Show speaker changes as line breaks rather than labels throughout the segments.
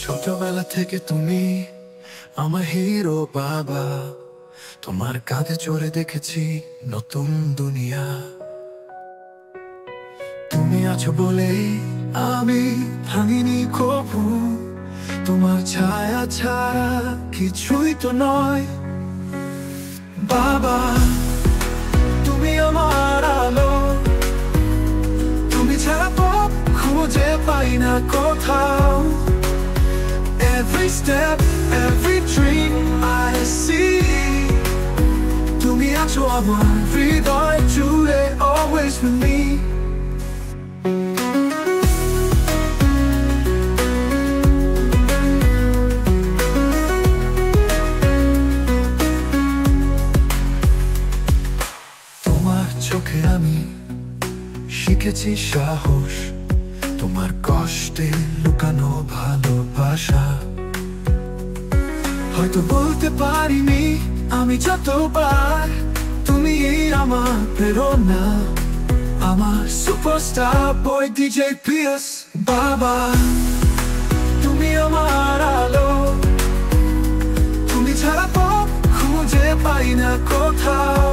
ছোটবেলা থেকে তুমি আমার হিরো বাবা। তোমার কাঁধে চড়ে দেখেছি নতুন দুনিয়া। তুমি আছো বলেই আমি ভাঙিনি কবু। তোমার ছায়া ছাড়া কিছুই তো নয় বাবা। তুমি আমার আলো, তুমি ছাড়া পথ খুঁজে পাই না কোথাও। Every step, every dream I see, তুমি আছো আমার হৃদয় জুড়ে, always with me. তোমার চোখে আমি শিখেছি সাহস, তোমার কষ্টে লুকানো ভালোবাসা। হয়তো বলতে পারিনি আমি যতবার, তুমি আমার প্রেরণা, আমার সুপারস্টার বয় ডিজে পিয়াস বাবা। তুমি আমার আলো, তুমি ছাড়া পথ খুঁজে পাই না কোথাও।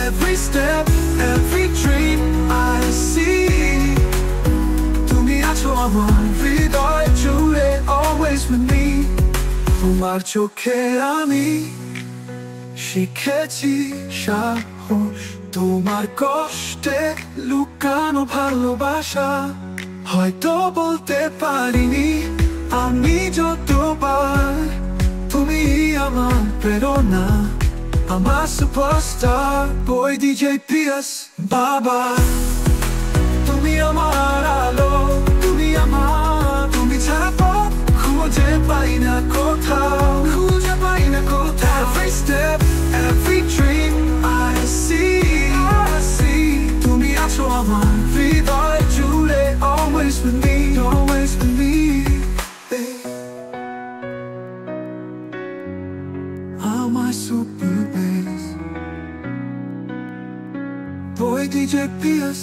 Every step, every dream I see, তুমি আছো আমার হৃদয় জুড়ে, always with me. তোমার চোখে আমি শিখেছি সাহস, তোমার কষ্টে লুকানো ভালোবাসা। হয়তো বলতে পারিনি আমি যতবার, তুমি আমার প্রেরণা, আমার সুপারস্টার বয় ডিজে পিয়াস বাবা। তুমি আমার আলো, তুমি ছাড়া পথ খুঁজে পাই না কোথাও, খুঁজে পাই না কোথাও। Every step, every dream I see, তুমি আছো আমার হৃদয় জুড়ে, always with me, always with me. My super bass boy DJ Piers.